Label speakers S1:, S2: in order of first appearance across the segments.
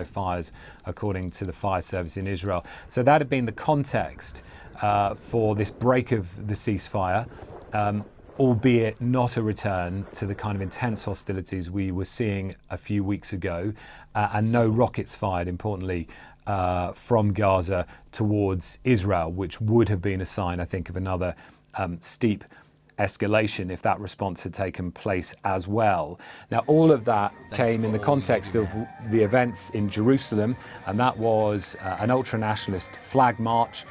S1: fires, according to the fire service in Israel. So that had been the context for this break of the ceasefire, albeit not a return to the kind of intense hostilities we were seeing a few weeks ago, and no rockets fired, importantly, from Gaza towards Israel, which would have been a sign, I think, of another steep escalation if that response had taken place as well. Now, all of that came in the context of the events in Jerusalem, and that was an ultra-nationalist flag march.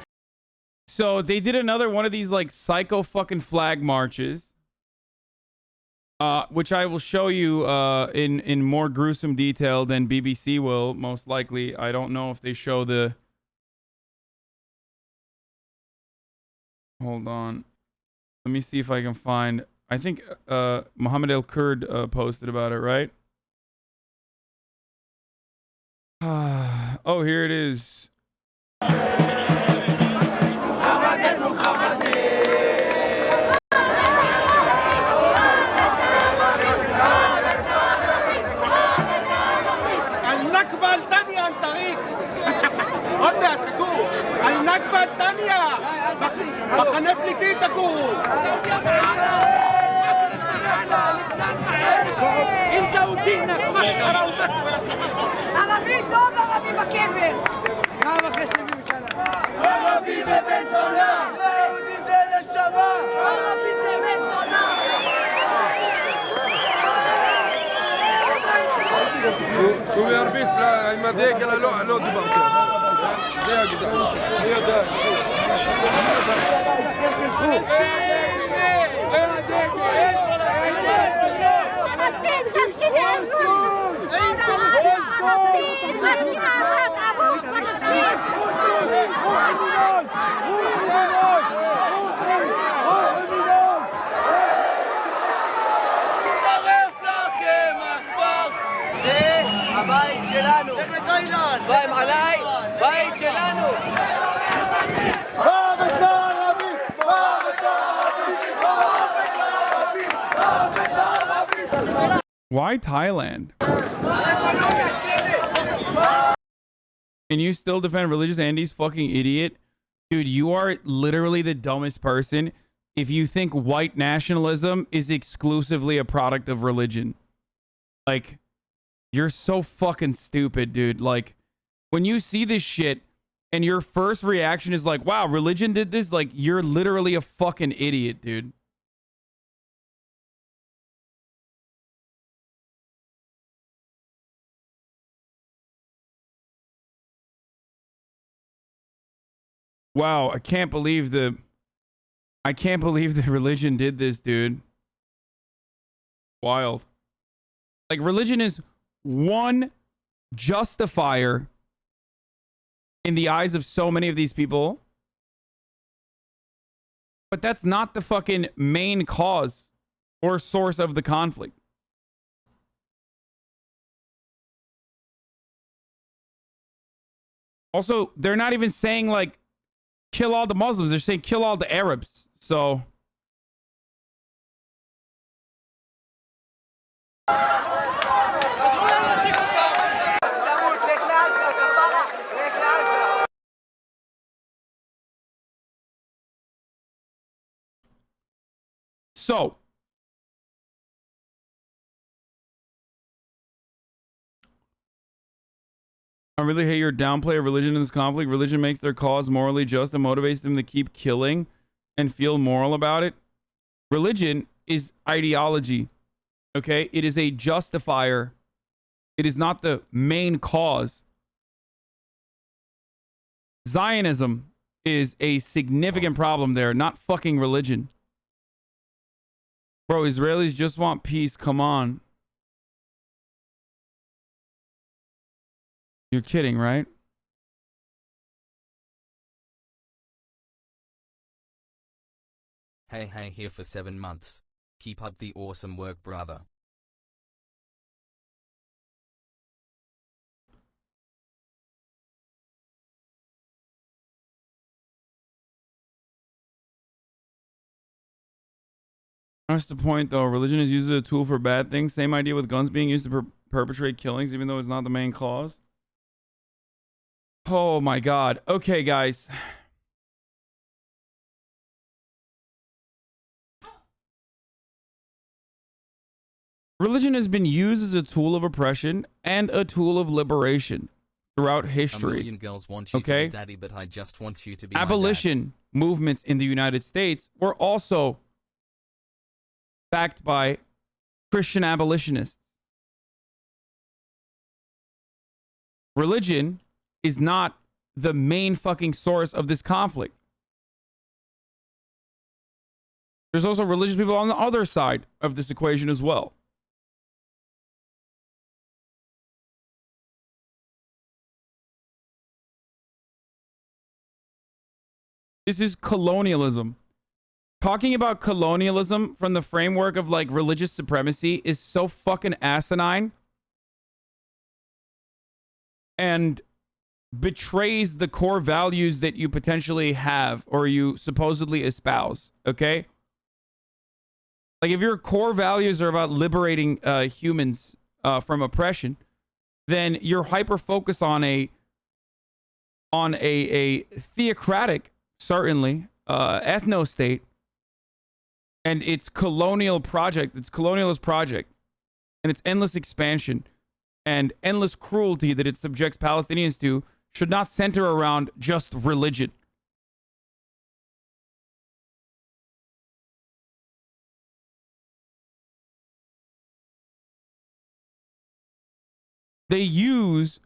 S2: So they did another one of these like psycho fucking flag marches, which I will show you in more gruesome detail than BBC will, most likely. I don't know if they show the... Hold on. Let me see if I can find... I think Mohammed El Kurd posted about it, right? Oh, here it is.
S3: النكبة الثانية מחנה פליטים תקום انت ودينك مسخرة ومسخرة عربي טוב ערבי בקבר גם אחרי 70 שנה ערבי בבן זונה יהודי בנשמה ערבי בבן זונה شو يربيت ما ديك لا لو دبرت يا جدع يا ده הבית שלנו. פהם עליי, בית שלנו. מוות לערבים, מוות לערבים, מוות לערבים, מוות לערבים.
S2: Why Thailand? Can you still defend religious Andy's fucking idiot? Dude, you are literally the dumbest person if you think white nationalism is exclusively a product of religion. Like, you're so fucking stupid, dude. Like, when you see this shit and your first reaction is like, wow, religion did this, like, you're literally a fucking idiot, dude. Wow, I can't believe the religion did this, dude. Wild. Like, religion is one justifier in the eyes of so many of these people, but that's not the fucking main cause or source of the conflict. Also, they're not even saying like kill all the Muslims, they're saying kill all the Arabs. So I really hate your downplay of religion in this conflict. Religion makes their cause morally just and motivates them to keep killing and feel moral about it. Religion is ideology, okay? It is a justifier. It is not the main cause. Zionism is a significant problem there, not fucking religion. Bro, Israelis just want peace. Come on. You're kidding, right?
S4: Hey, here for 7 months. Keep up the awesome work, brother.
S2: That's the point, though. Religion is used as a tool for bad things. Same idea with guns being used to perpetrate killings, even though it's not the main cause. Oh my God. Okay, guys. Religion has been used as a tool of oppression and a tool of liberation throughout
S4: A
S2: history.
S4: million girls want you to
S2: Okay?
S4: be daddy, but I just want you to be my dad.
S2: Abolition movements in the United States were also backed by Christian abolitionists. Religion is not the main fucking source of this conflict. There's also religious people on the other side of this equation as well. This is colonialism. Talking about colonialism from the framework of like religious supremacy is so fucking asinine and betrays the core values that you potentially have or you supposedly espouse. Okay? Like if your core values are about liberating humans from oppression, then you're hyper focused on a theocratic, certainly, ethno state and its colonial project, its colonialist project, and its endless expansion and endless cruelty that it subjects Palestinians to should not center around just religion. They use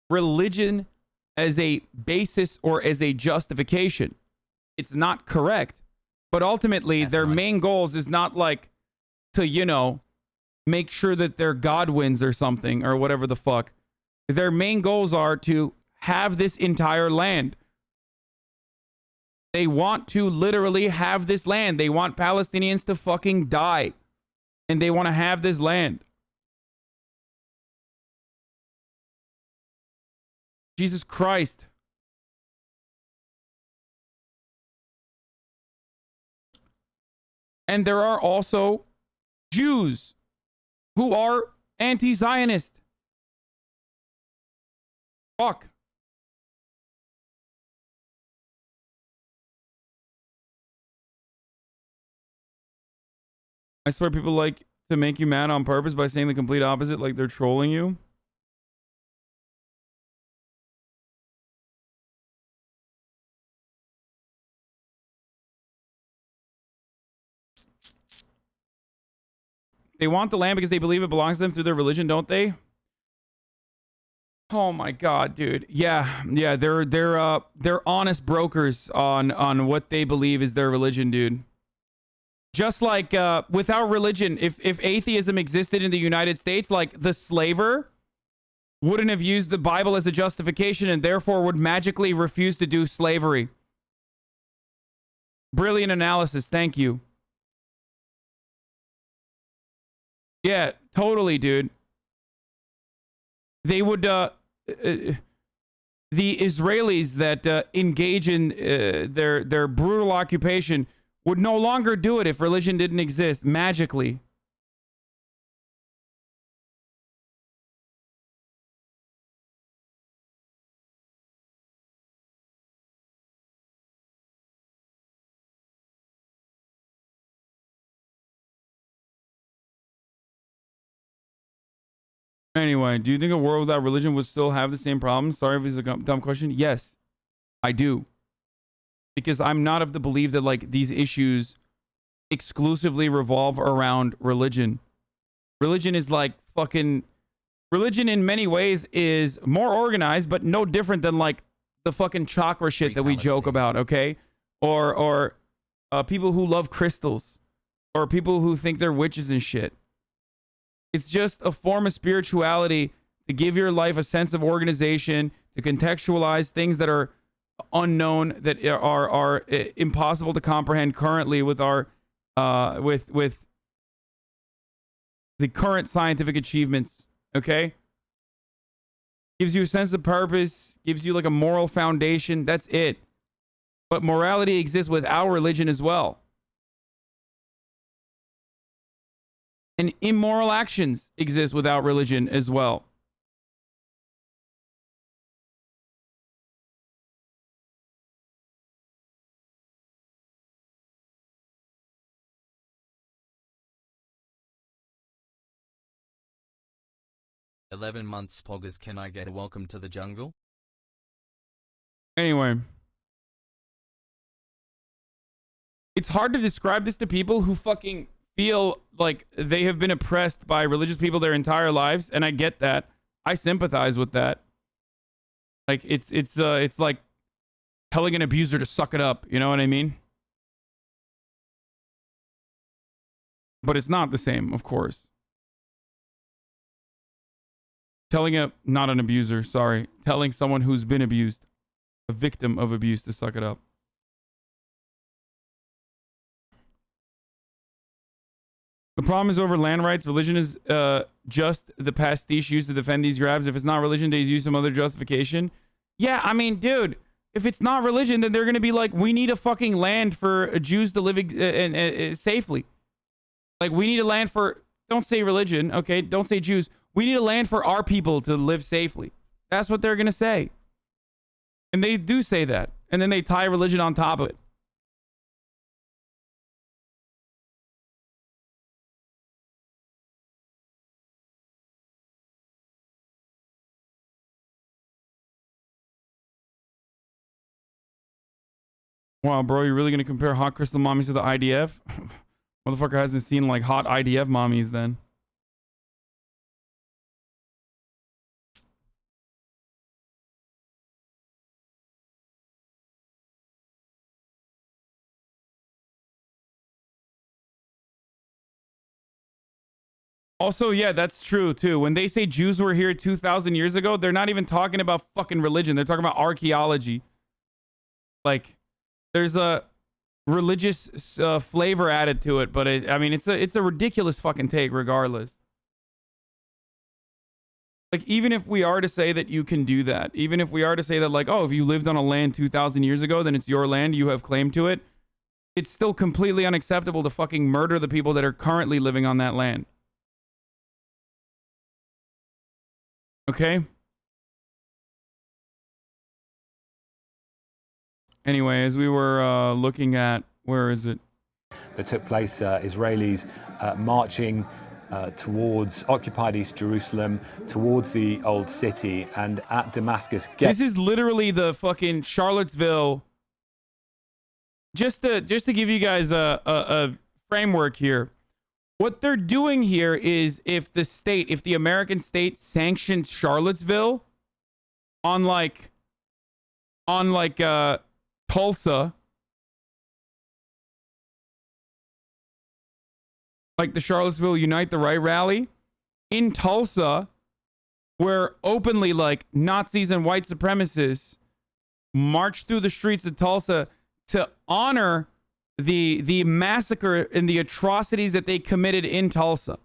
S2: religion as a basis or as a justification. It's not correct. But ultimately,
S4: That's
S2: their
S4: right.
S2: main goals is not like to, you know, make sure that their God wins or something or whatever the fuck. Their main goals are to have this entire land. They want to literally have this land. They want Palestinians to fucking die. And they want to have this land. Jesus Christ. And there are also Jews who are anti-Zionist. Fuck. I swear people like to make you mad on purpose by saying the complete opposite, like they're trolling you. They want the land because they believe it belongs to them through their religion, don't they? Oh my god, dude. Yeah, they're honest brokers on what they believe is their religion, dude. Just like without religion, if atheism existed in the United States, like the slaver wouldn't have used the Bible as a justification and therefore would magically refuse to do slavery. Brilliant analysis. Thank you. Yeah, totally, dude. They would, the Israelis that engage in their brutal occupation would no longer do it if religion didn't exist magically. Anyway, do you think a world without religion would still have the same problems? Sorry if it's a dumb question. Yes, I do. Because I'm not of the belief that like these issues exclusively revolve around religion. Religion is like fucking... Religion in many ways is more organized, but no different than like the fucking chakra shit that we joke about, okay? Or people who love crystals. Or people who think they're witches and shit. It's just a form of spirituality to give your life a sense of organization, to contextualize things that are unknown, that are impossible to comprehend currently with our with the current scientific achievements. Okay, gives you a sense of purpose, gives you like a moral foundation. That's it. But morality exists without religion as well. And immoral actions exist without religion as well.
S4: 11 months poggers, can I get a welcome to the jungle?
S2: Anyway. It's hard to describe this to people who fucking feel like they have been oppressed by religious people their entire lives, and I get that. I sympathize with that. Like it's like telling an abuser to suck it up, you know what I mean? But it's not the same, of course. Not an abuser, sorry. Telling someone who's been abused, a victim of abuse, to suck it up. The problem is over land rights. Religion is just the pastiche used to defend these grabs. If it's not religion, they use some other justification. Yeah, I mean, dude, if it's not religion, then they're going to be like, we need a fucking land for Jews to live safely. Like, we need a land for, don't say religion, okay? Don't say Jews. We need a land for our people to live safely. That's what they're going to say. And they do say that. And then they tie religion on top of it. Wow, bro, you're really going to compare hot crystal mommies to the IDF? Motherfucker hasn't seen like hot IDF mommies then. Also, yeah, that's true too. When they say Jews were here 2,000 years ago, they're not even talking about fucking religion. They're talking about archaeology. Like, there's a religious flavor added to it, but I mean, it's a ridiculous fucking take regardless. Like, even if we are to say that you can do that, even if we are to say that, like, oh, if you lived on a land 2,000 years ago, then it's your land, you have claim to it, it's still completely unacceptable to fucking murder the people that are currently living on that land. Okay? Anyway, as we were looking at, where is it?
S1: That took place, Israelis marching towards occupied East Jerusalem, towards the old city, and at Damascus.
S2: This is literally the fucking Charlottesville. Just to give you guys a framework here. What they're doing here is if the American state sanctioned Charlottesville on Tulsa, like the Charlottesville Unite the Right rally in Tulsa, where openly like Nazis and white supremacists march through the streets of Tulsa to honor the massacre and the atrocities that they committed in Tulsa.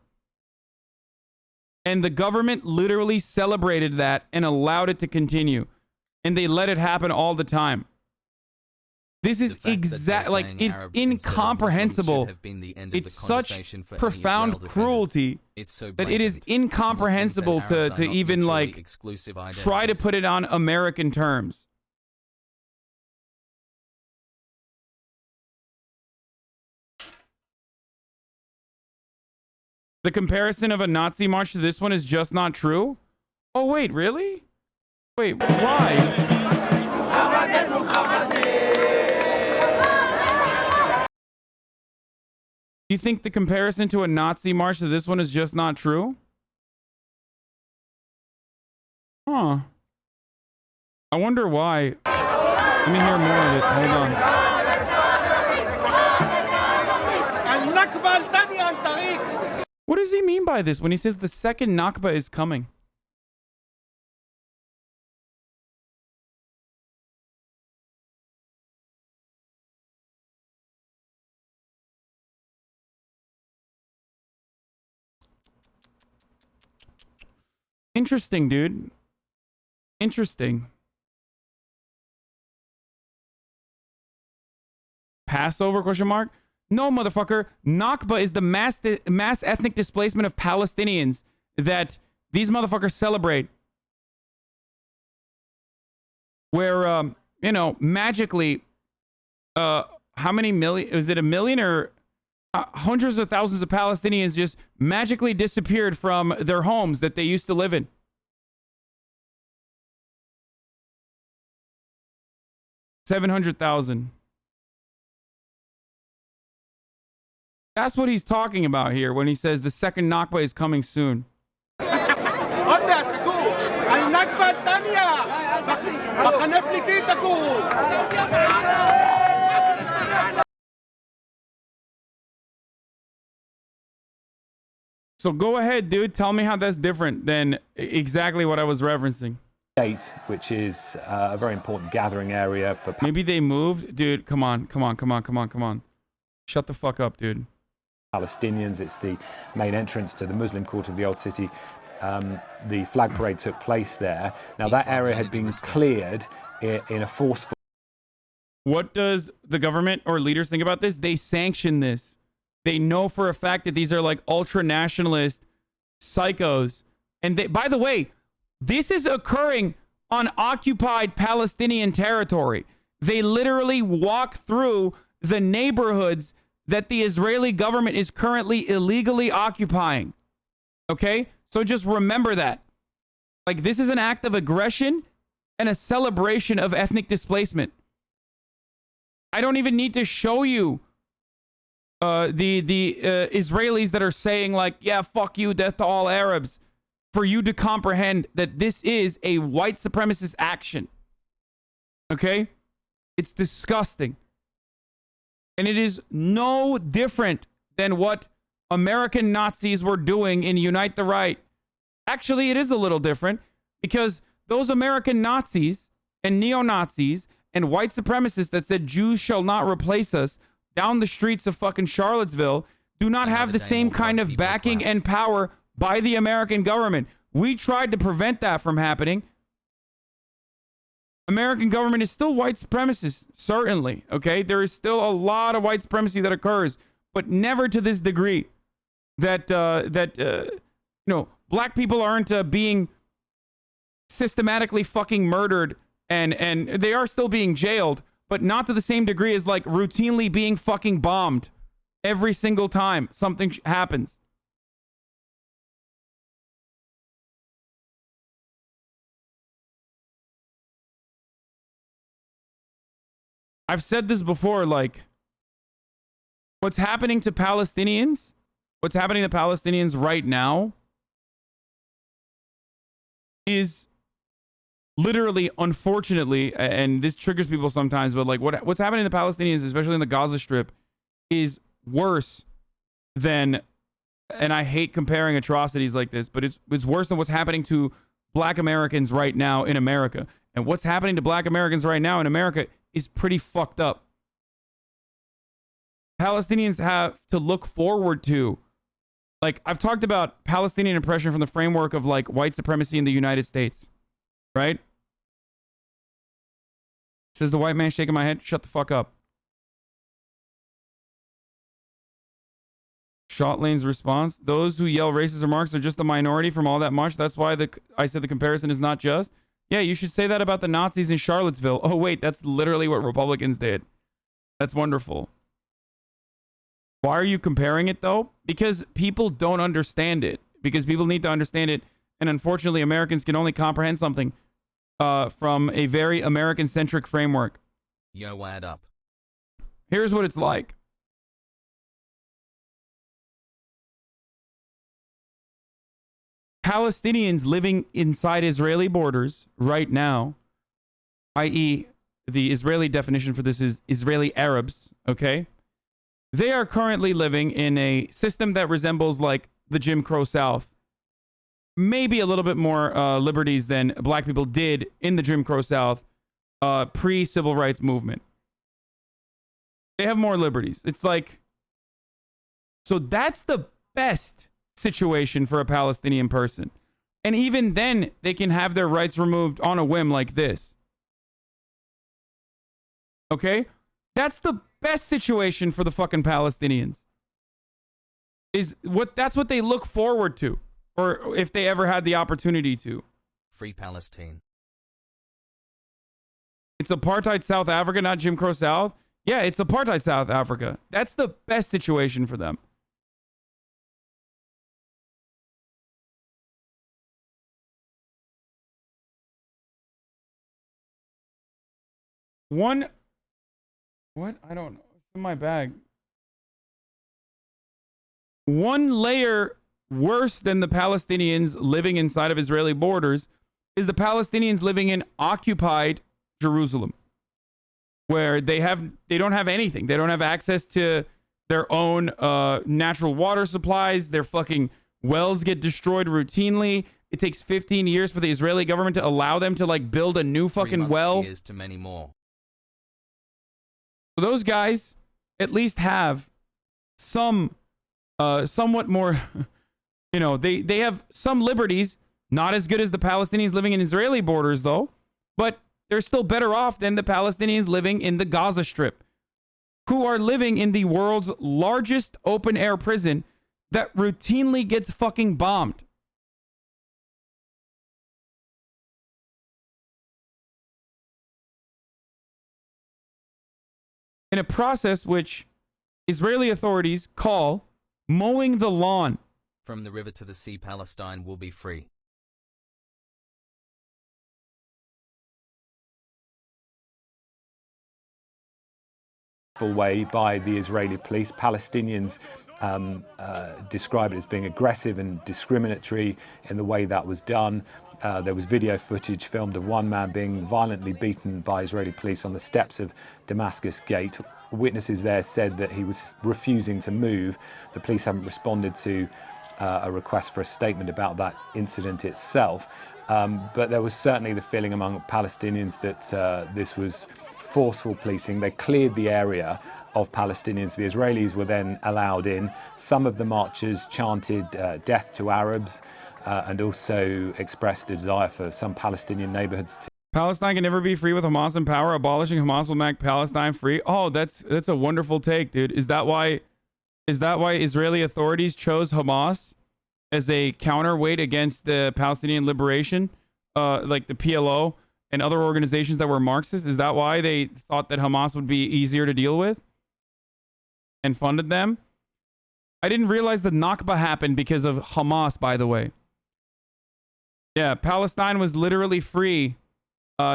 S2: And the government literally celebrated that and allowed it to continue. And they let it happen all the time. This is like, it's incomprehensible. It's such profound cruelty that it is incomprehensible to even like try to put it on American terms. The comparison of a Nazi march to this one is just not true? Oh, wait, really? Wait, why? You think the comparison to a Nazi march to this one is just not true? Huh. I wonder why. Let me hear more of it. Hold on. What does he mean by this when he says the second Nakba is coming? Interesting, dude. Interesting. Passover, question mark? No, motherfucker. Nakba is the mass ethnic displacement of Palestinians that these motherfuckers celebrate. Where, you know, magically, how many million? Is it a million or Hundreds of thousands of Palestinians just magically disappeared from their homes that they used to live in. $700,000. That's what he's talking about here when he says the second Nakba is coming soon. So go ahead, dude. Tell me how that's different than exactly what I was referencing.
S1: Which is a very important gathering area for...
S2: Maybe they moved? Dude, come on. Shut the fuck up, dude.
S1: Palestinians. It's the main entrance to the Muslim quarter of the Old City. The flag parade took place there. Now, that area had been cleared in a forceful...
S2: What does the government or leaders think about this? They sanction this. They know for a fact that these are like ultra-nationalist psychos. And they, by the way, this is occurring on occupied Palestinian territory. They literally walk through the neighborhoods that the Israeli government is currently illegally occupying. Okay? So just remember that. Like, this is an act of aggression and a celebration of ethnic displacement. I don't even need to show you the Israelis that are saying like, yeah, fuck you, death to all Arabs, for you to comprehend that this is a white supremacist action. Okay? It's disgusting. And it is no different than what American Nazis were doing in Unite the Right. Actually, it is a little different because those American Nazis and neo-Nazis and white supremacists that said Jews shall not replace us down the streets of fucking Charlottesville do not have the same kind of backing and power by the American government. We tried to prevent that from happening. American government is still white supremacist, certainly. Okay, there is still a lot of white supremacy that occurs, but never to this degree. That black people aren't being systematically fucking murdered, and they are still being jailed, but not to the same degree as like routinely being fucking bombed every single time something happens. I've said this before, like, what's happening to Palestinians right now is literally, unfortunately, and this triggers people sometimes, but like what's happening to Palestinians, especially in the Gaza Strip, is worse than, and I hate comparing atrocities like this, but it's worse than what's happening to black Americans right now in America. And what's happening to black Americans right now in America is pretty fucked up. Palestinians have to look forward to, like, I've talked about Palestinian oppression from the framework of like white supremacy in the United States, right? Says the white man shaking my head. Shut the fuck up. Shotlane's response: those who yell racist remarks are just a minority from all that much. That's why I said the comparison is not just. Yeah, you should say that about the Nazis in Charlottesville. Oh, wait, that's literally what Republicans did. That's wonderful. Why are you comparing it, though? Because people don't understand it. Because people need to understand it. And unfortunately, Americans can only comprehend something from a very American-centric framework.
S4: Yo, add up.
S2: Here's what it's like. Palestinians living inside Israeli borders right now, i.e., the Israeli definition for this is Israeli Arabs, okay? They are currently living in a system that resembles like the Jim Crow South. Maybe a little bit more liberties than black people did in the Jim Crow South pre-civil rights movement. They have more liberties. It's like, so that's the best situation for a Palestinian person. And even then, they can have their rights removed on a whim like this. Okay? That's the best situation for the fucking Palestinians. That's what they look forward to. Or if they ever had the opportunity to.
S4: Free Palestine.
S2: It's apartheid South Africa, not Jim Crow South. Yeah, it's apartheid South Africa. That's the best situation for them. What? I don't know. It's in my bag. One layer worse than the Palestinians living inside of Israeli borders is the Palestinians living in occupied Jerusalem, where they don't have anything. They don't have access to their own natural water supplies. Their fucking wells get destroyed routinely. It takes 15 years for the Israeli government to allow them to like build a new fucking well.
S4: Years to many more.
S2: So those guys at least have some somewhat more, you know, they have some liberties, not as good as the Palestinians living in Israeli borders though, but they're still better off than the Palestinians living in the Gaza Strip, who are living in the world's largest open air prison that routinely gets fucking bombed. In a process which Israeli authorities call mowing the lawn.
S4: From the river to the sea, Palestine will be free.
S1: Way by the Israeli police. Palestinians describe it as being aggressive and discriminatory in the way that was done. There was video footage filmed of one man being violently beaten by Israeli police on the steps of Damascus Gate. Witnesses there said that he was refusing to move. The police haven't responded to a request for a statement about that incident itself. But there was certainly the feeling among Palestinians that this was forceful policing. They cleared the area of Palestinians. The Israelis were then allowed in. Some of the marchers chanted death to Arabs and also expressed a desire for some Palestinian neighborhoods to
S2: Palestine can never be free with Hamas in power. Abolishing Hamas will make Palestine free. Oh, that's a wonderful take, dude. Is that why Israeli authorities chose Hamas as a counterweight against the Palestinian Liberation, like the PLO and other organizations that were Marxist? Is that why they thought that Hamas would be easier to deal with and funded them? I didn't realize the Nakba happened because of Hamas, by the way. Yeah, Palestine was literally free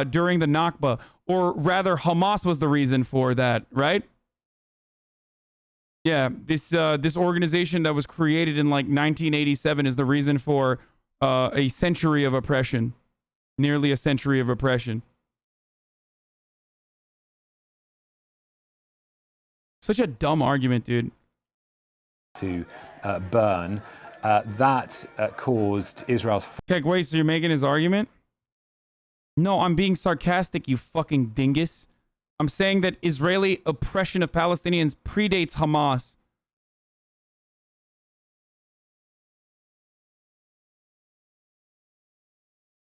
S2: during the Nakba, or rather Hamas was the reason for that, right? Yeah, this organization that was created in like 1987 is the reason for a century of oppression, nearly a century of oppression. Such a dumb argument, dude.
S1: To burn. That caused Israel's...
S2: Okay, wait, so you're making his argument? No, I'm being sarcastic, you fucking dingus. I'm saying that Israeli oppression of Palestinians predates Hamas.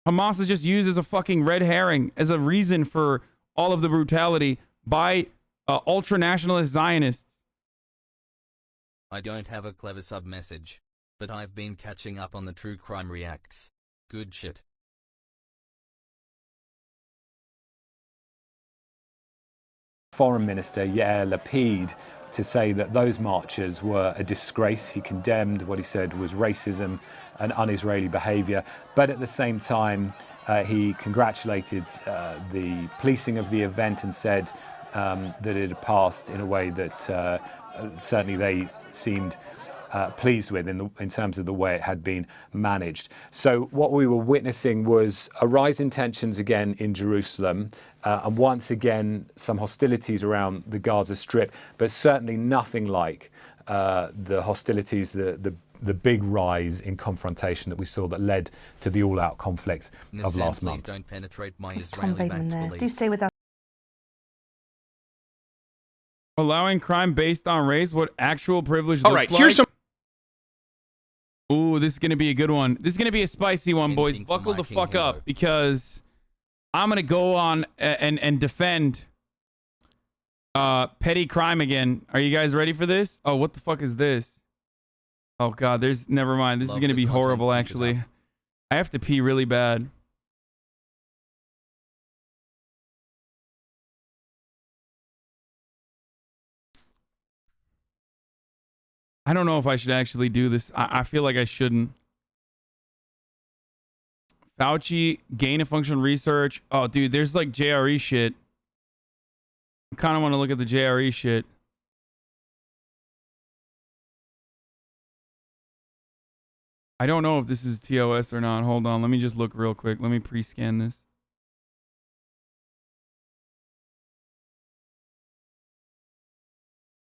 S2: Hamas is just used as a fucking red herring, as a reason for all of the brutality by ultra-nationalist Zionists.
S4: I don't have a clever sub-message, but I've been catching up on the True Crime Reacts. Good shit.
S1: Foreign Minister Yair Lapid to say that those marchers were a disgrace. He condemned what he said was racism and un-Israeli behaviour, but at the same time he congratulated the policing of the event and said that it had passed in a way that certainly they seemed pleased with in terms of the way it had been managed. So what we were witnessing was a rise in tensions again in Jerusalem, and once again some hostilities around the Gaza Strip, but certainly nothing like the hostilities, the big rise in confrontation that we saw that led to the all-out conflict of last month.
S4: Please don't penetrate my
S5: It's Tom
S4: Israeli
S5: Bateman there.
S4: beliefs.
S5: Do stay with us.
S2: Allowing crime based on race, what actual privilege
S6: All
S2: looks
S6: right,
S2: like.
S6: here's some.
S2: Ooh, this is going to be a good one. This is going to be a spicy one, boys.
S4: Anything for
S2: Buckle
S4: my
S2: the
S4: king
S2: fuck
S4: hero.
S2: up, because I'm going to go on and defend petty crime again. Are you guys ready for this? Oh, what the fuck is this? Oh, God, never mind. This is
S4: Love
S2: going to
S4: the
S2: be
S4: content,
S2: horrible,
S4: keep it
S2: actually.
S4: up.
S2: I have to pee really bad. I don't know if I should actually do this. I feel like I shouldn't. Fauci, gain of function research. Oh, dude, there's like JRE shit. I kind of want to look at the JRE shit. I don't know if this is TOS or not. Hold on. Let me just look real quick. Let me pre-scan this.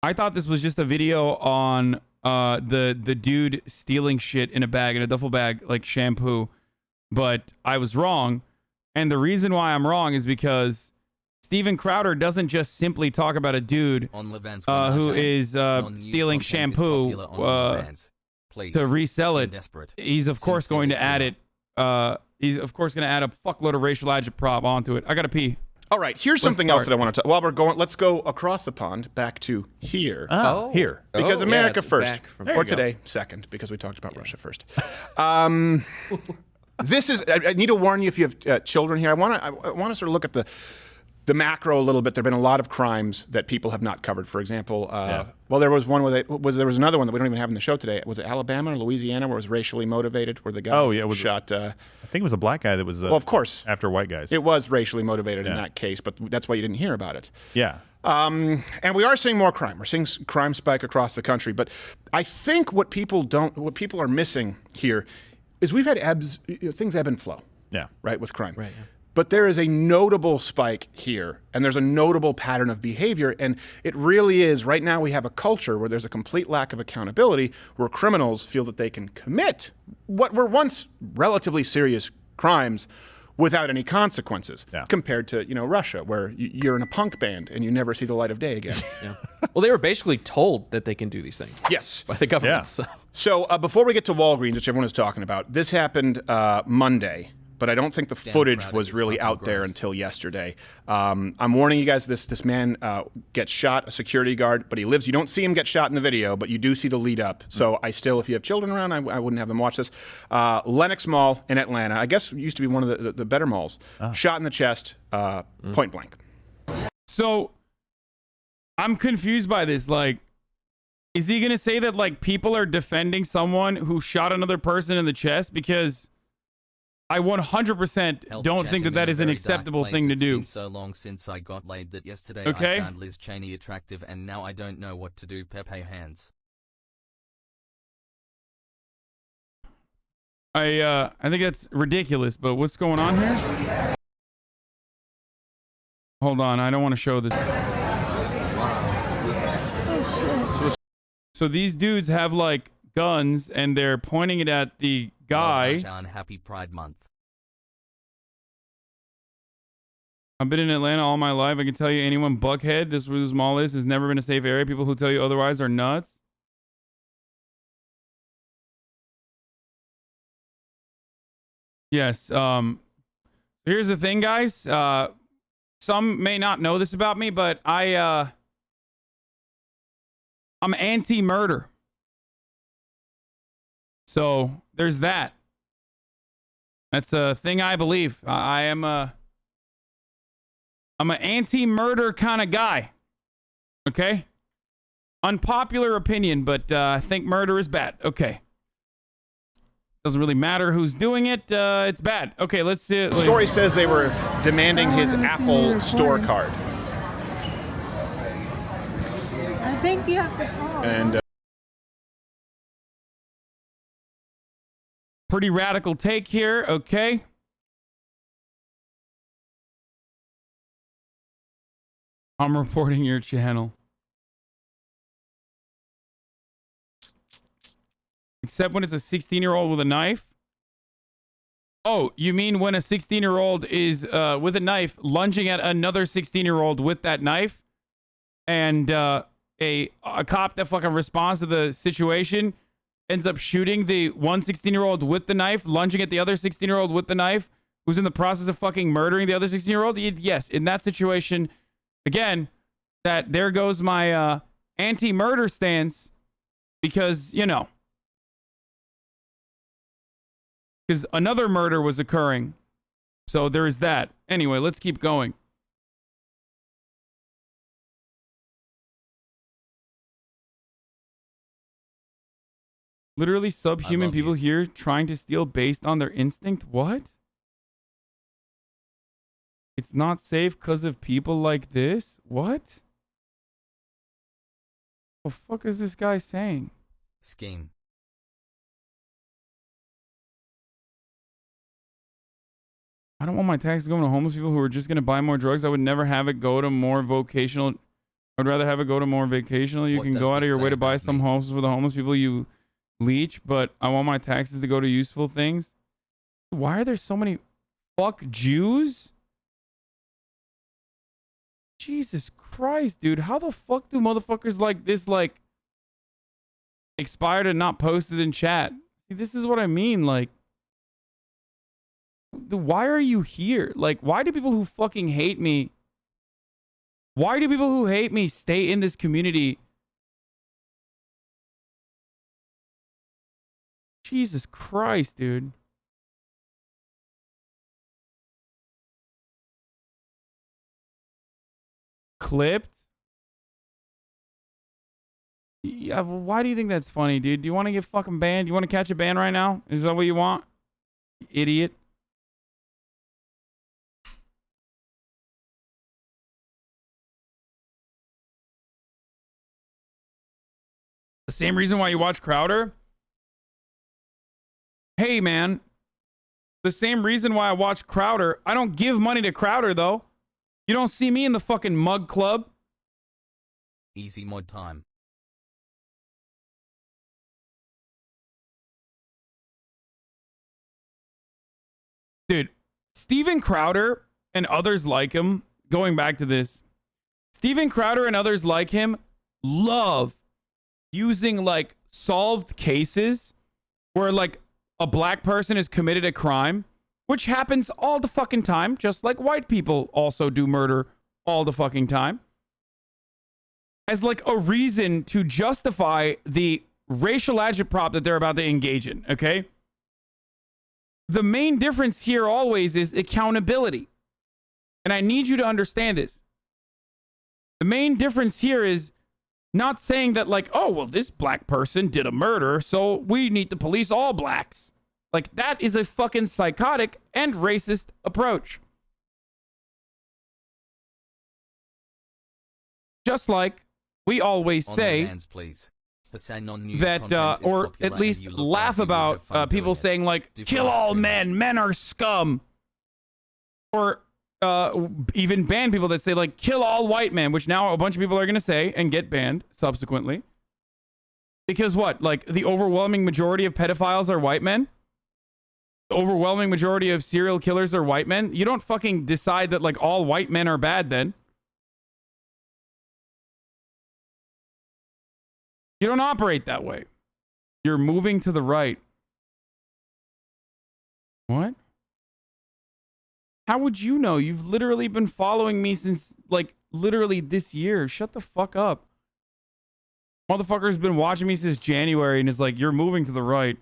S2: I thought this was just a video on the dude stealing shit in a duffel bag, like shampoo. But I was wrong. And the reason why I'm wrong is because Steven Crowder doesn't just simply talk about a dude who is stealing shampoo to resell it. He's of course going to add it. He's of course going to add a fuckload of racial agitprop onto it. I gotta pee.
S5: All right, here's something else that I want to talk. While we're going, let's go across the pond back to here. Here. Because America first. Or today, second, because we talked about Russia first. This is, I need to warn you if you have children here. I want to sort of look at the macro a little bit. There have been a lot of crimes that people have not covered. For example, well, there was one where there was another one that we don't even have in the show today. Was it Alabama or Louisiana where it was racially motivated, where the guy shot... I
S6: think it was a black guy that was...
S5: well, of course.
S6: After white guys.
S5: It was racially motivated in that case, but that's why you didn't hear about it.
S6: Yeah.
S5: And we are seeing more crime. We're seeing crime spike across the country. But I think what people are missing here is we've had things ebb and flow.
S6: Yeah.
S5: Right, with crime.
S7: Right. Yeah.
S5: But there is a notable spike here, and there's a notable pattern of behavior, and it really is, right now we have a culture where there's a complete lack of accountability, where criminals feel that they can commit what were once relatively serious crimes without any consequences, compared to, Russia, where you're in a punk band and you never see the light of day again.
S7: Yeah. Well, they were basically told that they can do these things.
S5: Yes.
S7: By the government.
S6: Yeah.
S5: So before we get to Walgreens, which everyone is talking about, this happened Monday. But I don't think the footage was really out there until yesterday. I'm warning you guys, this man gets shot, a security guard, but he lives. You don't see him get shot in the video, but you do see the lead up. So I still, if you have children around, I wouldn't have them watch this. Lenox Mall in Atlanta, I guess used to be one of the better malls, shot in the chest, point blank.
S2: So I'm confused by this. Like, is he going to say that, like, people are defending someone who shot another person in the chest? Because I 100% don't think that is an acceptable thing to do.
S4: It's been so long since I got laid that yesterday
S2: Okay.
S4: I found Liz Cheney attractive, and now I don't know what to do. Pepe hands.
S2: I think that's ridiculous, but what's going on here? Hold on, I don't want to show this. So these dudes have like guns and they're pointing it at the guy.
S4: Happy Pride Month.
S2: I've been in Atlanta all my life. I can tell you anyone Buckhead, this where this mall is, has never been a safe area. People who tell you otherwise are nuts. Yes. Here's the thing, guys. Some may not know this about me, but I'm anti-murder. So there's that. That's a thing I believe. I'm an anti-murder kind of guy. Okay? Unpopular opinion, but I think murder is bad. Okay. Doesn't really matter who's doing it. It's bad. Okay, let's see it.
S5: The story says they were demanding his Apple Store card.
S8: I think you have to call.
S5: And
S2: pretty radical take here. Okay. I'm reporting your channel. Except when it's a 16-year-old with a knife? Oh, you mean when a 16-year-old is with a knife lunging at another 16-year-old with that knife, and a cop that fucking responds to the situation ends up shooting the one 16-year-old with the knife, lunging at the other 16-year-old with the knife, who's in the process of fucking murdering the other 16-year-old? Yes, in that situation, again, there goes my anti-murder stance, because, you know, because another murder was occurring. So there is that. Anyway, let's keep going. Literally subhuman
S4: love
S2: people
S4: you.
S2: here trying to steal based on their instinct. What? It's not safe because of people like this? What? The fuck is this guy saying?
S4: Scheme.
S2: I don't want my taxes going to homeless people who are just going to buy more drugs. I would never have it go to more vocational. I'd rather have it go to more vocational. You
S4: What
S2: can
S4: does
S2: go out of
S4: this
S2: your way
S4: say
S2: to buy
S4: about
S2: some
S4: me?
S2: houses for the homeless people you leech, but I want my taxes to go to useful things. Why are there so many fuck Jews? Jesus Christ, dude. How the fuck do motherfuckers like this, like, expired and not posted in chat? See, this is what I mean. Like, why are you here? Like, why do people who fucking hate me, why do people who hate me stay in this community? Jesus Christ, dude. Clipped? Yeah, well, why do you think that's funny, dude? Do you want to get fucking banned? You want to catch a ban right now? Is that what you want? You idiot. The same reason why you watch Crowder? Hey, man. The same reason why I watch Crowder. I don't give money to Crowder, though. You don't see me in the fucking mug club.
S4: Easy mod time.
S2: Dude, Steven Crowder and others like him, going back to this, Steven Crowder and others like him love using like solved cases where like a black person has committed a crime, which happens all the fucking time, just like white people also do murder all the fucking time, as like a reason to justify the racial agitprop that they're about to engage in, okay? The main difference here always is accountability. And I need you to understand this. The main difference here is not saying that like, oh, well, this black person did a murder, so we need to police all blacks. Like, that is a fucking psychotic and racist approach. Just like we always
S4: On
S2: say
S4: the hands, please.
S2: that, or at least laugh about people saying like, kill all men, men are scum. Or even ban people that say like, kill all white men, which now a bunch of people are going to say and get banned subsequently. Because what? Like, the overwhelming majority of pedophiles are white men? The overwhelming majority of serial killers are white men? You don't fucking decide that like all white men are bad then. You don't operate that way. You're moving to the right. What? How would you know? You've literally been following me since, like, literally this year. Shut the fuck up. Motherfucker's been watching me since January and is like, you're moving to the right.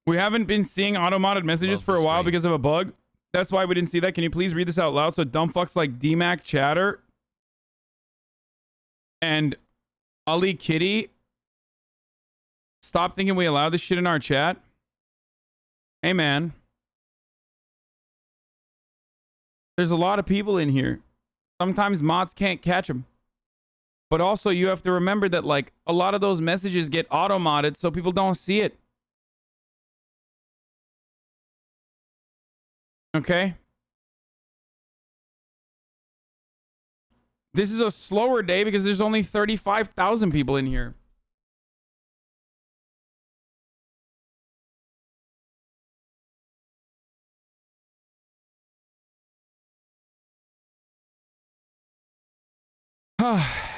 S2: We haven't been seeing auto-modded messages
S4: Love
S2: for
S4: the
S2: a while
S4: stream.
S2: because of a bug. That's why we didn't see that. Can you please read this out loud so dumb fucks like DMAC Chatter and Ali Kitty stop thinking we allow this shit in our chat? Hey, man. There's a lot of people in here. Sometimes mods can't catch them. But also, you have to remember that, like, a lot of those messages get auto-modded so people don't see it. Okay? This is a slower day because there's only 35,000 people in here.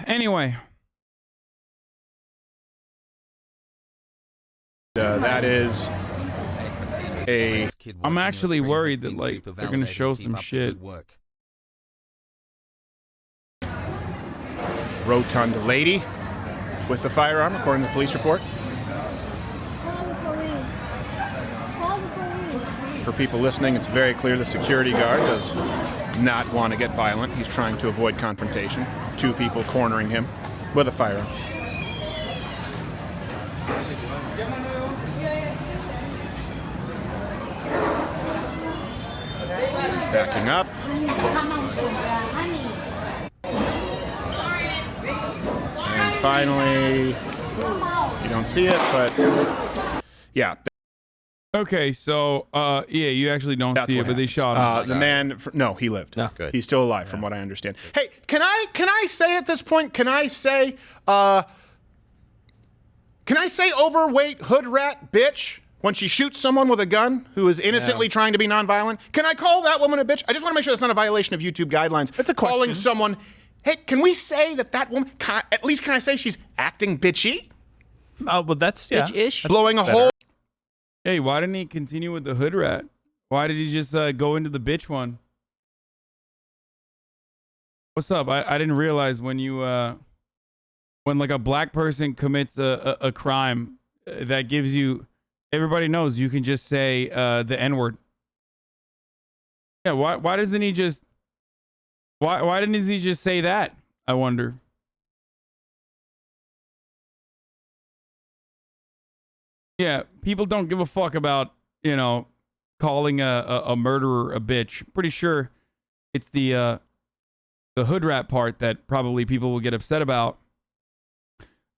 S2: Anyway.
S5: That is a...
S2: I'm actually worried that, like, they're gonna show some shit.
S5: rotund lady with the firearm, according to the police report.
S8: Call the police. Call the police.
S5: For people listening, it's very clear the security guard does not want to get violent. He's trying to avoid confrontation. Two people cornering him with a firearm. He's backing up. And finally, you don't see it, but yeah.
S2: Okay, so yeah, you actually don't
S5: That's
S2: see it,
S5: what
S2: but they shot him.
S5: the man, no, he lived.
S7: No, good.
S5: He's still alive, from what I understand. Hey, can I say at this point? Can I say overweight hood rat bitch when she shoots someone with a gun who is innocently trying to be nonviolent? Can I call that woman a bitch? I just want to make sure that's not a violation of YouTube guidelines.
S6: That's a
S5: calling
S6: question.
S5: someone. Hey, can we say that woman? At least can I say she's acting bitchy,
S6: Oh, well, that's
S7: Bitch-ish.
S5: blowing a hole?
S2: Hey, why didn't he continue with the hood rat? Why did he just go into the bitch one? What's up? I didn't realize when you when like a black person commits a crime that gives you, everybody knows you can just say the N-word. Yeah, why doesn't he just why didn't he just say that? I wonder. Yeah, people don't give a fuck about, you know, calling a murderer a bitch. Pretty sure it's the hood rat part that probably people will get upset about.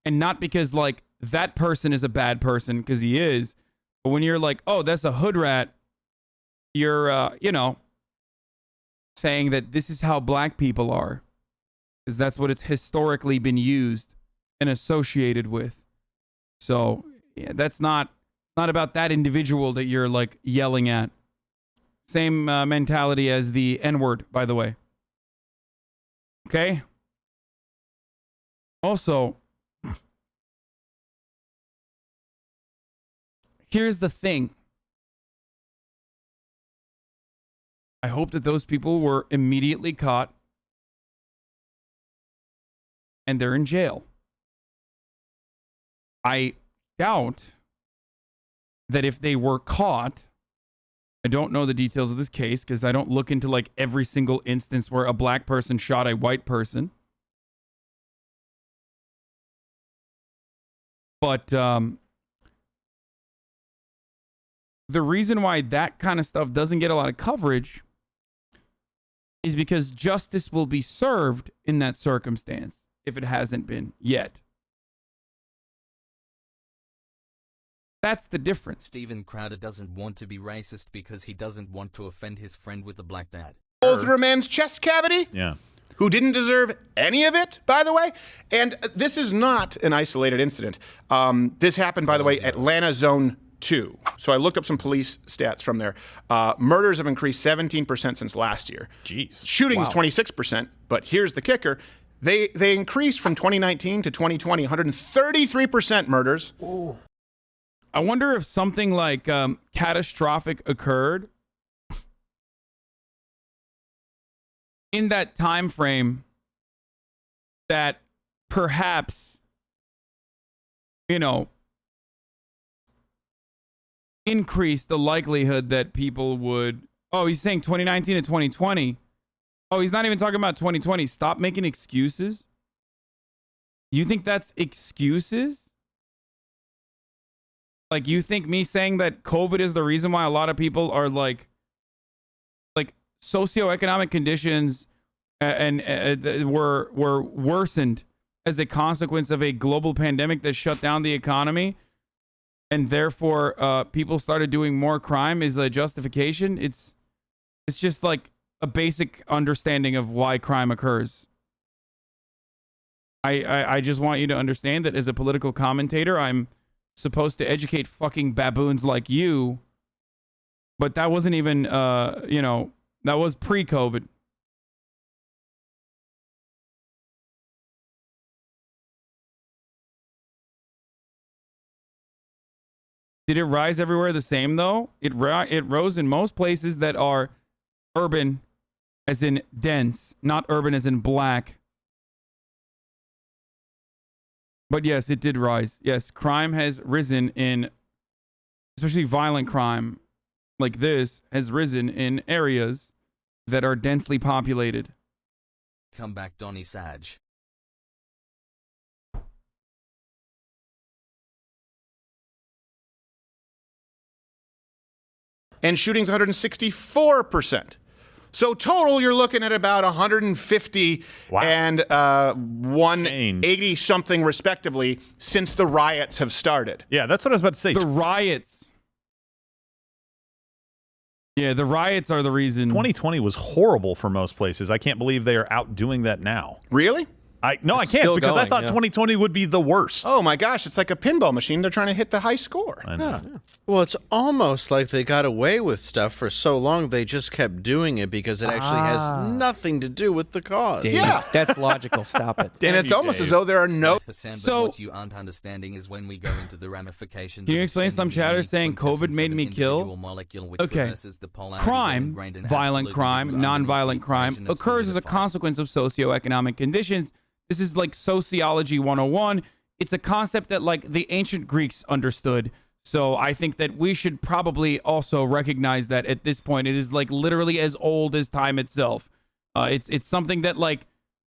S2: And not because, like, that person is a bad person, because he is. But when you're like, oh, that's a hood rat, you're, you know, saying that this is how black people are. Because that's what it's historically been used and associated with. So, yeah, that's not about that individual that you're, like, yelling at. Same mentality as the N-word, by the way. Okay? Also, here's the thing. I hope that those people were immediately caught and they're in jail. I doubt that if they were caught, I don't know the details of this case because I don't look into like every single instance where a black person shot a white person. But the reason why that kind of stuff doesn't get a lot of coverage is because justice will be served in that circumstance if it hasn't been yet. That's the difference.
S4: Steven Crowder doesn't want to be racist because he doesn't want to offend his friend with a black dad.
S5: Through a man's chest cavity?
S6: Yeah.
S5: Who didn't deserve any of it, by the way. And this is not an isolated incident. This happened, by the way, Atlanta Zone 2. So I looked up some police stats from there. Murders have increased 17% since last year.
S6: Jeez.
S5: Shootings 26%. But here's the kicker. They increased from 2019 to 2020, 133% murders.
S2: Ooh. I wonder if something like catastrophic occurred in that time frame that perhaps, you know, increase the likelihood that people would. Oh, he's saying 2019 to 2020. Oh, he's not even talking about 2020. Stop making excuses. You think that's excuses? Like, you think me saying that COVID is the reason why a lot of people are like socioeconomic conditions and were worsened as a consequence of a global pandemic that shut down the economy, and therefore people started doing more crime is a justification? It's just like a basic understanding of why crime occurs. I just want you to understand that as a political commentator, I'm supposed to educate fucking baboons like you, but that wasn't even, you know, that was pre-COVID. Did it rise everywhere the same, though? It rose in most places that are urban, as in dense, not urban as in black. But yes, it did rise. Yes, crime has risen in, especially violent crime like this, has risen in areas that are densely populated.
S4: Come back, Donny Saj.
S5: And shootings 164%. So total, you're looking at about 150 and 180 something respectively since the riots have started.
S6: Yeah, that's what I was about to say.
S2: The riots. Yeah, the riots are the reason.
S6: 2020 was horrible for most places. I can't believe they are out doing that now.
S5: Really?
S6: I can't
S7: still
S6: because I
S7: going,
S6: thought
S7: yeah.
S6: 2020 would be the worst.
S5: Oh my gosh, it's like a pinball machine. They're trying to hit the high score.
S6: I know.
S9: Yeah. Well, it's almost like they got away with stuff for so long they just kept doing it because it actually has nothing to do with the cause.
S7: Dave,
S5: Yeah.
S7: that's logical. Stop it.
S5: And it's almost as though there are no...
S4: Hassan,
S2: So-
S4: but what you aren't understanding is when we go into the ramifications.
S2: Can you
S4: of
S2: explain some
S4: extending the
S2: chatter
S4: unique
S2: saying
S4: quintessence
S2: COVID made
S4: of
S2: me
S4: an
S2: kill?
S4: individual molecule which
S2: Okay.
S4: reverses the polarity
S2: Crime,
S4: ingrained in
S2: violent
S4: absolute
S2: crime,
S4: underneath the
S2: non-violent crime
S4: equation of
S2: occurs as a
S4: solidified.
S2: consequence of socioeconomic conditions. This is like sociology 101. It's a concept that like the ancient Greeks understood. So I think that we should probably also recognize that at this point it is like literally as old as time itself. It's something that like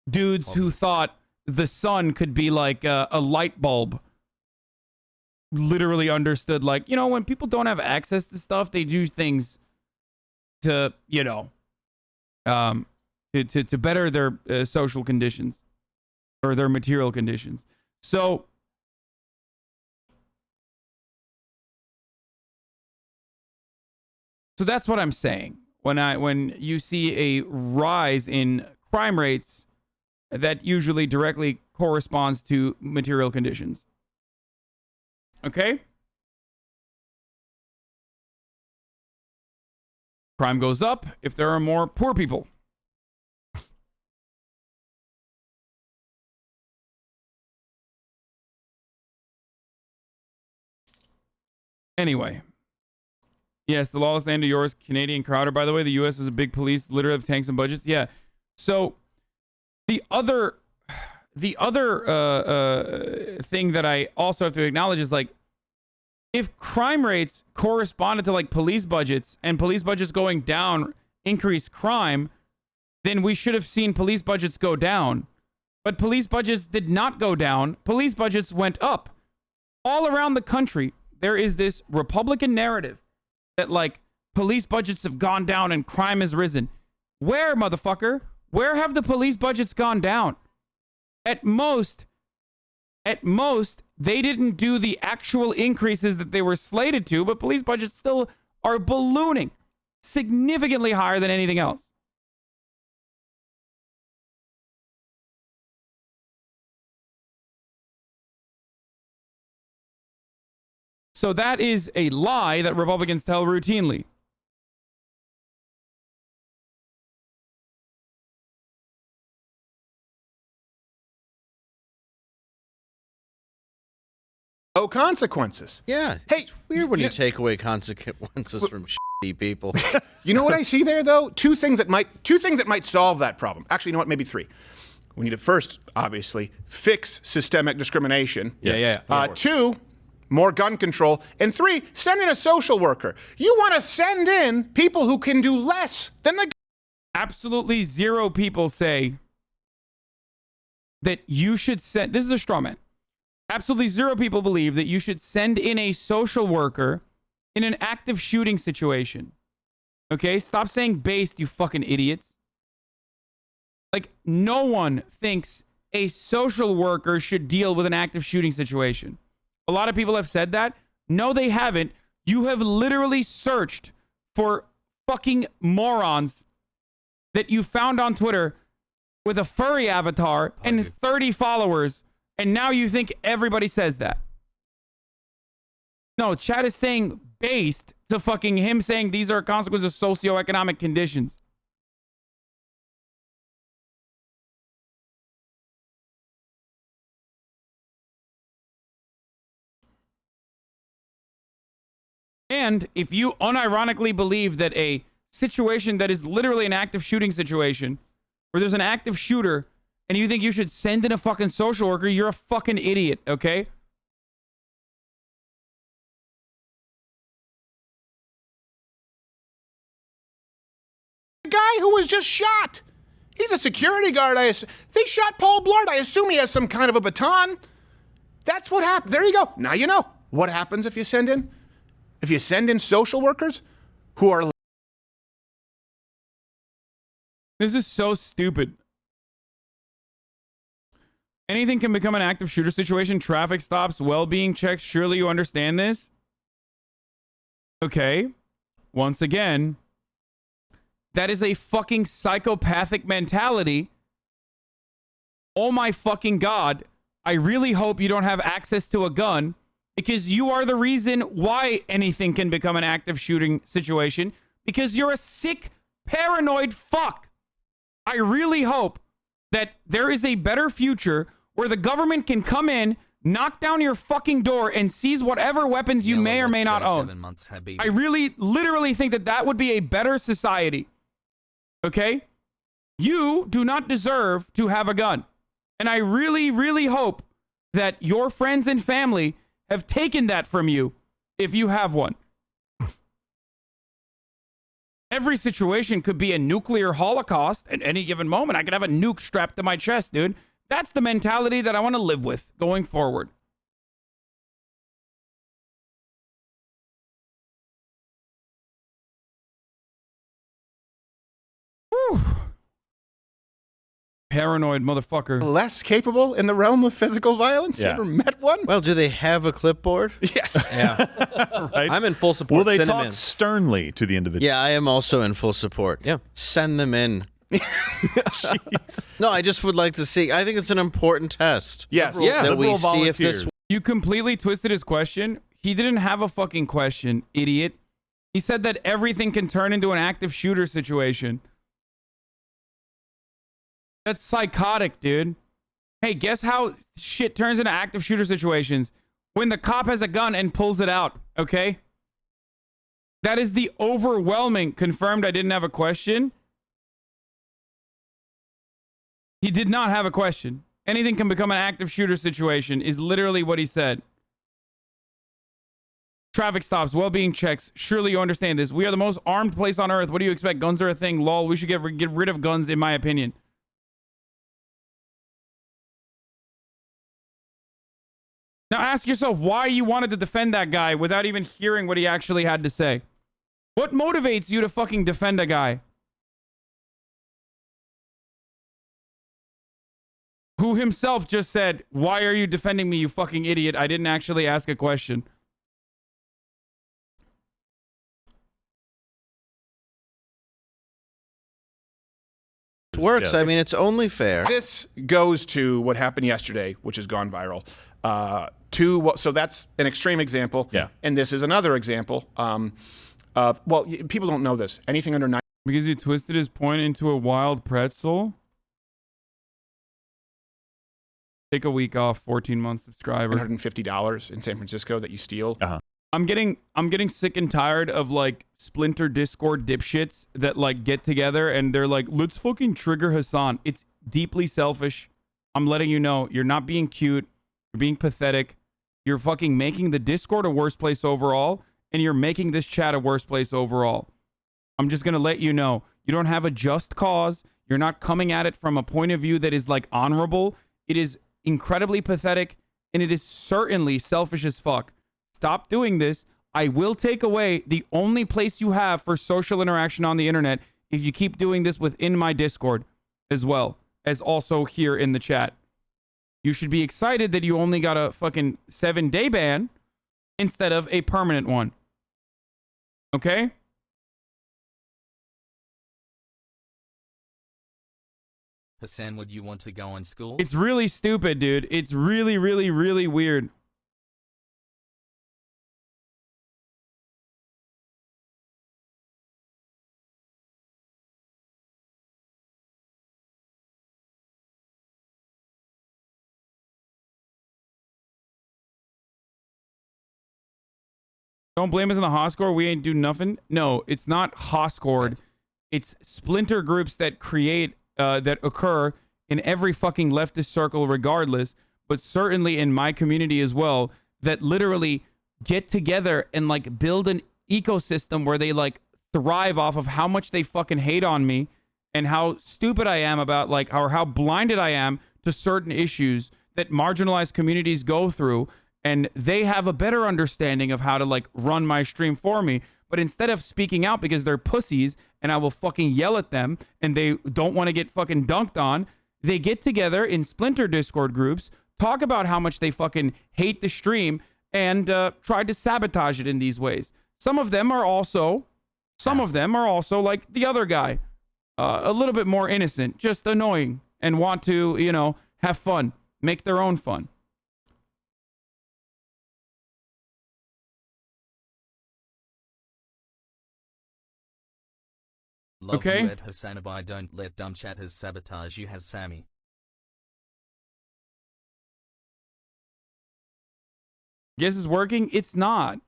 S2: dudes who thought the sun could be like a light bulb literally understood, like, you know, when people don't have access to stuff, they do things to, you know, to better their social conditions or their material conditions. So that's what I'm saying. When you see a rise in crime rates, that usually directly corresponds to material conditions. Okay? Crime goes up if there are more poor people. Anyway. Yes, the lawless land of yours, Canadian Crowder. By the way, the U.S. is a big police, literally have tanks and budgets. Yeah. So the other thing that I also have to acknowledge is like, if crime rates corresponded to like police budgets and police budgets going down increase crime, then we should have seen police budgets go down. But police budgets did not go down. Police budgets went up. All around the country, there is this Republican narrative that like police budgets have gone down and crime has risen. Where, motherfucker? Where have the police budgets gone down? At most, they didn't do the actual increases that they were slated to, but police budgets still are ballooning significantly higher than anything else. So that is a lie that Republicans tell routinely.
S5: No consequences.
S9: Yeah.
S5: Hey,
S9: It's weird when you
S5: you-
S9: take away consequences from shitty people.
S5: You know what I see there, though? Two things that might solve that problem. Actually, you know what? Maybe three. We need to first, obviously, fix systemic discrimination.
S7: Yeah.
S5: Two, more gun control. And three, send in a social worker. You want to send in people who can do less than the...
S2: Absolutely zero people say that you should send... This is a straw man. Absolutely zero people believe that you should send in a social worker in an active shooting situation. Okay? Stop saying based, you fucking idiots. Like, no one thinks a social worker should deal with an active shooting situation. A lot of people have said that. No, they haven't. You have literally searched for fucking morons that you found on Twitter with a furry avatar and 30 followers, and now you think everybody says that. No, chat is saying based to fucking him saying these are consequences of socioeconomic conditions. And if you unironically believe that a situation that is literally an active shooting situation, where there's an active shooter, and you think you should send in a fucking social worker, you're a fucking idiot, okay?
S5: guy who was just shot. He's a security guard. They shot Paul Blart. I assume he has some kind of a baton. That's what happened. There you go. Now you know what happens if you send in social workers who are.
S2: This is so stupid. Anything can become an active shooter situation. Traffic stops, well-being checks. Surely you understand this? Okay. Once again, that is a fucking psychopathic mentality. Oh my fucking God. I really hope you don't have access to a gun, because you are the reason why anything can become an active shooting situation, because you're a sick, paranoid fuck. I really hope that there is a better future where the government can come in, knock down your fucking door, and seize whatever weapons you may or may not own. I really, literally think that that would be a better society. Okay? You do not deserve to have a gun. And I really, really hope that your friends and family have taken that from you if you have one. Every situation could be a nuclear holocaust at any given moment. I could have a nuke strapped to my chest, dude. That's the mentality that I want to live with going forward. Whew. Paranoid motherfucker.
S5: Less capable in the realm of physical violence?
S6: Yeah.
S5: You ever met one?
S9: Well, do they have a clipboard?
S5: Yes.
S7: Yeah.
S6: Right?
S7: I'm in full support.
S6: Will they
S7: Send 'em
S6: talk
S7: in.
S6: sternly to the individual?
S9: Yeah, I am also in full support.
S7: Yeah.
S9: Send them in.
S6: Jeez.
S9: No, I just would like to see. I think it's an important test.
S5: Yes.
S7: Yeah.
S9: That we
S6: Liberal
S9: see if this.
S6: volunteers.
S2: You completely twisted his question. He didn't have a fucking question, idiot. He said that everything can turn into an active shooter situation. That's psychotic, dude. Hey, guess how shit turns into active shooter situations? When the cop has a gun and pulls it out, okay? That is the overwhelming. Confirmed I didn't have a question. He did not have a question. Anything can become an active shooter situation is literally what he said. Traffic stops, well-being checks. Surely you understand this. We are the most armed place on earth. What do you expect? Guns are a thing. Lol, we should get rid of guns, in my opinion. Now ask yourself why you wanted to defend that guy without even hearing what he actually had to say. What motivates you to fucking defend a guy who himself just said, "Why are you defending me, you fucking idiot? I didn't actually ask a question."
S9: Works.
S6: Yeah.
S9: I mean, it's only fair.
S5: This goes to what happened yesterday, which has gone viral. So that's an extreme example.
S6: Yeah.
S5: And this is another example of, well, people don't know this. Anything under
S2: Because he twisted his point into a wild pretzel. Take a week off, 14-month subscriber.
S5: $950 in San Francisco that you steal.
S2: I'm getting sick and tired of like Splinter Discord dipshits that like get together and they're like, let's fucking trigger Hassan. It's deeply selfish. I'm letting you know, you're not being cute. You're being pathetic. You're fucking making the Discord a worse place overall, and you're making this chat a worse place overall. I'm just gonna let you know, you don't have a just cause. You're not coming at it from a point of view that is like honorable. It is incredibly pathetic, and it is certainly selfish as fuck. Stop doing this. I will take away the only place you have for social interaction on the internet if you keep doing this within my Discord, as well as also here in the chat. You should be excited that you only got a fucking 7-day ban instead of a permanent one. Okay?
S4: Hassan, would you want to go on school?
S2: It's really stupid, dude. It's really, really, really weird. Don't blame us on the Hoscore. We ain't do nothing. No, it's not Hoscored. It's splinter groups that create, that occur in every fucking leftist circle regardless, but certainly in my community as well, that literally get together and like build an ecosystem where they like thrive off of how much they fucking hate on me and how stupid I am about like, or how blinded I am to certain issues that marginalized communities go through. And they have a better understanding of how to like run my stream for me. But instead of speaking out because they're pussies and I will fucking yell at them and they don't want to get fucking dunked on, they get together in splinter Discord groups, talk about how much they fucking hate the stream and try to sabotage it in these ways. Some of them are also like the other guy, a little bit more innocent, just annoying and want to, you know, have fun, make their own fun.
S4: Love
S2: Okay.
S4: you at Hasanabi. Don't let dumb chatters sabotage you, has Sammy.
S2: Guess it's working? It's not.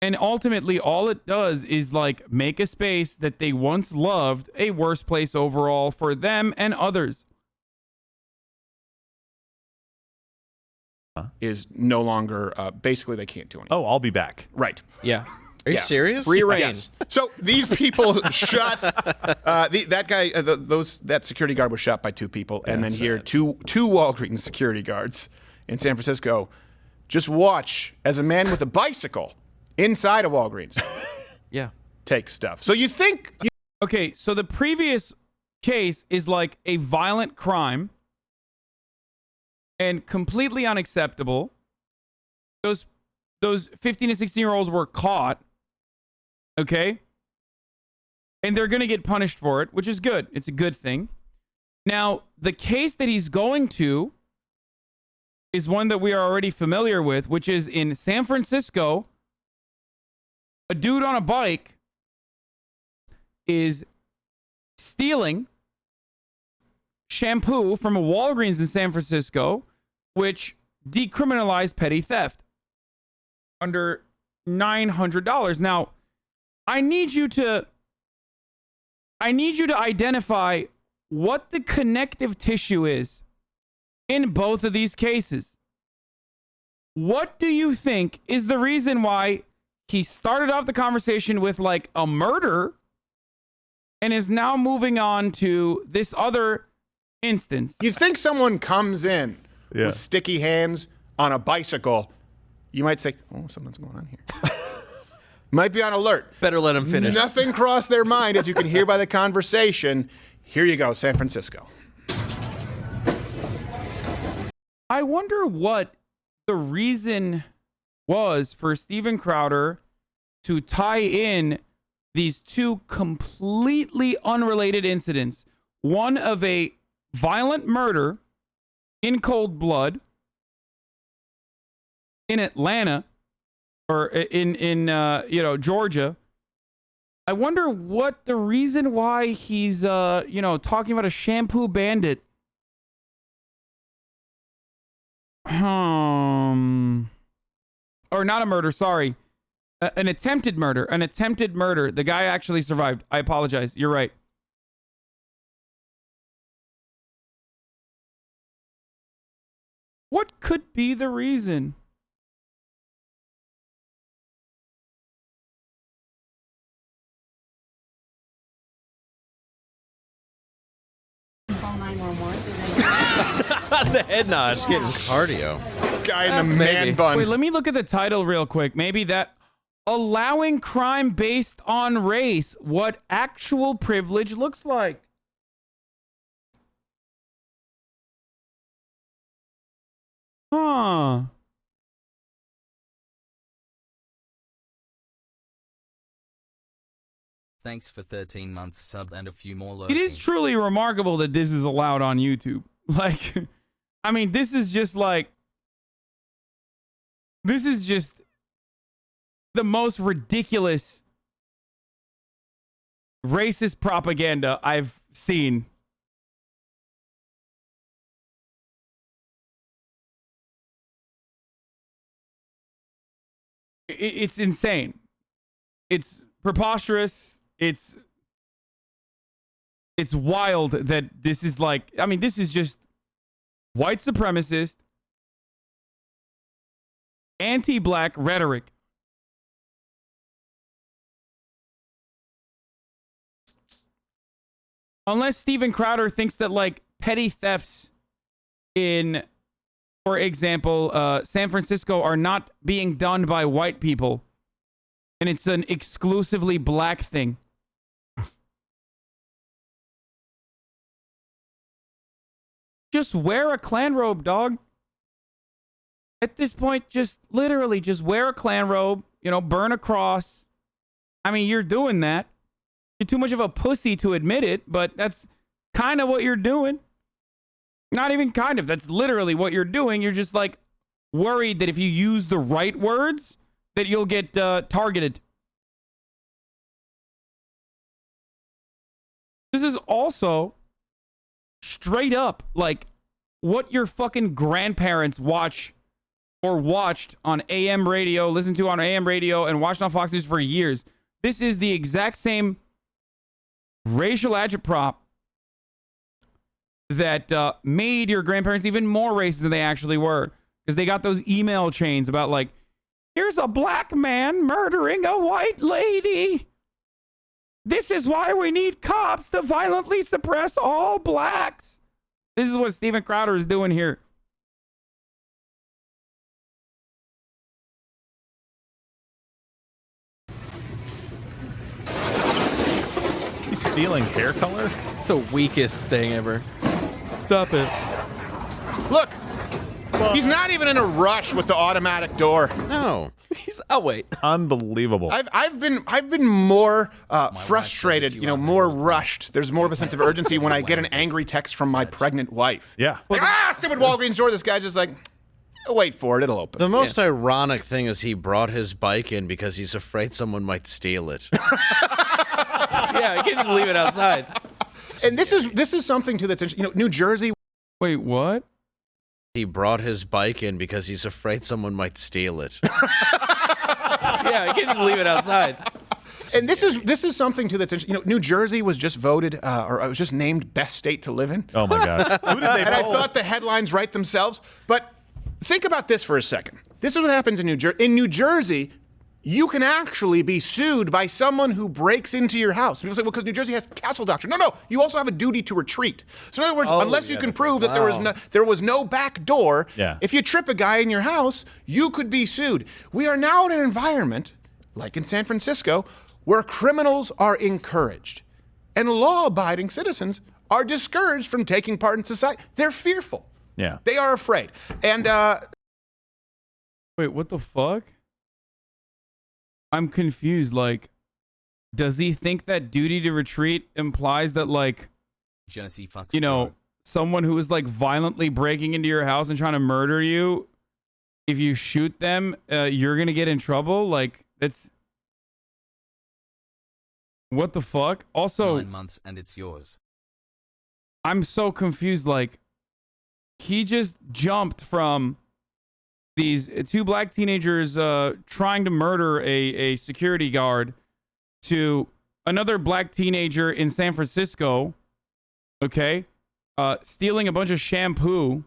S2: And ultimately, all it does is like make a space that they once loved a worse place overall for them and others.
S5: Is no longer, basically they can't do anything.
S6: Oh, I'll be back.
S5: Right.
S7: Yeah.
S9: Are you serious?
S7: Free reign.
S5: Yes. So these people shot that guy. That security guard was shot by two people, and then here two Walgreens security guards in San Francisco. Just watch as a man with a bicycle inside a Walgreens
S7: Yeah.
S5: takes stuff. So you think?
S2: Okay, so the previous case is like a violent crime and completely unacceptable. Those 15 and 16-year-olds were caught. Okay? And they're going to get punished for it, which is good. It's a good thing. Now, the case that he's going to is one that we are already familiar with, which is in San Francisco. A dude on a bike is stealing shampoo from a Walgreens in San Francisco, which decriminalized petty theft under $900. Now, I need you to identify what the connective tissue is in both of these cases. What do you think is the reason why he started off the conversation with like a murder and is now moving on to this other instance?
S5: You think someone comes in with sticky hands on a bicycle? You might say, "Oh, something's going on here." Might be on alert.
S7: Better let him finish.
S5: Nothing crossed their mind, as you can hear by the conversation. Here you go, San Francisco.
S2: I wonder what the reason was for Steven Crowder to tie in these two completely unrelated incidents. One of a violent murder in cold blood in Atlanta or in Georgia. I wonder what the reason why he's talking about a shampoo bandit. Or not a murder, sorry. An attempted murder. The guy actually survived. I apologize. You're right. What could be the reason?
S7: The head nod.
S9: Just getting cardio.
S5: Guy in the man
S7: maybe.
S5: bun.
S2: Wait, let me look at the title real quick. Maybe that allowing crime based on race, what actual privilege looks like. Huh.
S4: Thanks for 13 months sub and a few more
S2: It
S4: lurking.
S2: is truly remarkable that this is allowed on YouTube. Like, I mean, this is just the most ridiculous racist propaganda I've seen. It's insane. It's preposterous. It's wild that this is like, I mean, this is just white supremacist, anti-black rhetoric. Unless Steven Crowder thinks that like petty thefts in, for example, San Francisco are not being done by white people, and it's an exclusively black thing. Just wear a Klan robe, dog. At this point, just literally just wear a Klan robe, you know, burn a cross. I mean, you're doing that. You're too much of a pussy to admit it, but that's kind of what you're doing. Not even kind of. That's literally what you're doing. You're just like worried that if you use the right words, that you'll get targeted. This is also straight up like what your fucking grandparents watch or watched on AM radio, listened to on AM radio, and watched on Fox News for years. This is the exact same racial agitprop that made your grandparents even more racist than they actually were. Because they got those email chains about like, here's a black man murdering a white lady. This is why we need cops to violently suppress all blacks. This is what Steven Crowder is doing here.
S6: Is he stealing hair color?
S7: It's the weakest thing ever. Stop it.
S5: Look, he's not even in a rush with the automatic door.
S9: No.
S7: Oh wait.
S6: Unbelievable.
S5: I've been more frustrated, you know, more rushed. There's more of a sense of urgency when I get an angry text from my pregnant wife.
S6: Yeah.
S5: Like, stupid Walgreens store. This guy's just like, wait for it, it'll open.
S9: The most ironic thing is he brought his bike in because he's afraid someone might steal it.
S7: Yeah, you can't just leave it outside.
S5: And this is something too that's interesting. You know, New Jersey.
S2: Wait, what?
S9: He brought his bike in because he's afraid someone might steal it.
S7: Yeah, you can't just leave it outside.
S5: And this is something too that's interesting. You know, New Jersey was just voted, or it was just named best state to live in.
S6: Oh my God. Who did they
S5: And I
S6: poll?
S5: thought the headlines write themselves. But think about this for a second. This is what happens in New Jersey. In New Jersey, you can actually be sued by someone who breaks into your house. People say, well, because New Jersey has castle doctrine. No, you also have a duty to retreat. So in other words, unless you can prove that there was no back door, if you trip a guy in your house, you could be sued. We are now in an environment, like in San Francisco, where criminals are encouraged and law-abiding citizens are discouraged from taking part in society. They're fearful.
S6: Yeah.
S5: They are afraid. And
S2: Wait, what the fuck? I'm confused. Like, does he think that duty to retreat implies that, like,
S4: Jersey fucks
S2: you know, someone who is like violently breaking into your house and trying to murder you, if you shoot them, you're gonna get in trouble? Like, that's what the fuck? Also,
S4: 9 months and it's yours.
S2: I'm so confused. Like, he just jumped from these two black teenagers trying to murder a security guard to another black teenager in San Francisco, okay, stealing a bunch of shampoo,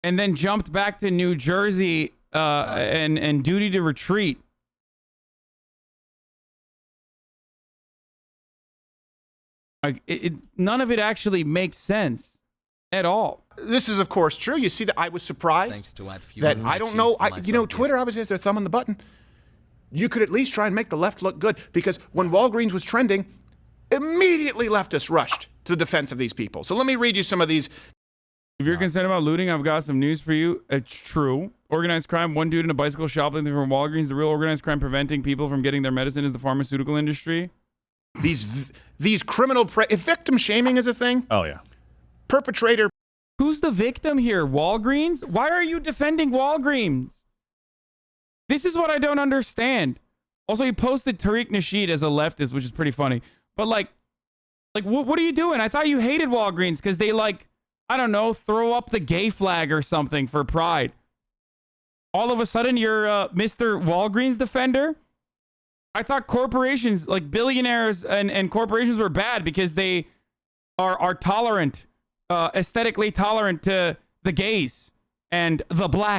S2: and then jumped back to New Jersey and duty to retreat. Like, none of it actually makes sense at all.
S5: This is, of course, true. You see that I was surprised that I don't know. Twitter obviously has their thumb on the button. You could at least try and make the left look good, because when Walgreens was trending, immediately leftists rushed to the defense of these people. So let me read you some of these.
S2: If you're concerned about looting, I've got some news for you. It's true. Organized crime, one dude in a bicycle shoplifting from Walgreens. The real organized crime preventing people from getting their medicine is the pharmaceutical industry.
S5: These criminal if victim shaming is a thing.
S6: Oh yeah.
S5: Perpetrator.
S2: Who's the victim here? Walgreens? Why are you defending Walgreens? This is what I don't understand. Also, he posted Tariq Nasheed as a leftist, which is pretty funny. But like what are you doing? I thought you hated Walgreens because they, like, I don't know, throw up the gay flag or something for pride. All of a sudden, you're Mr. Walgreens defender? I thought corporations, like billionaires and corporations, were bad because they are tolerant, aesthetically tolerant to the gays and the black.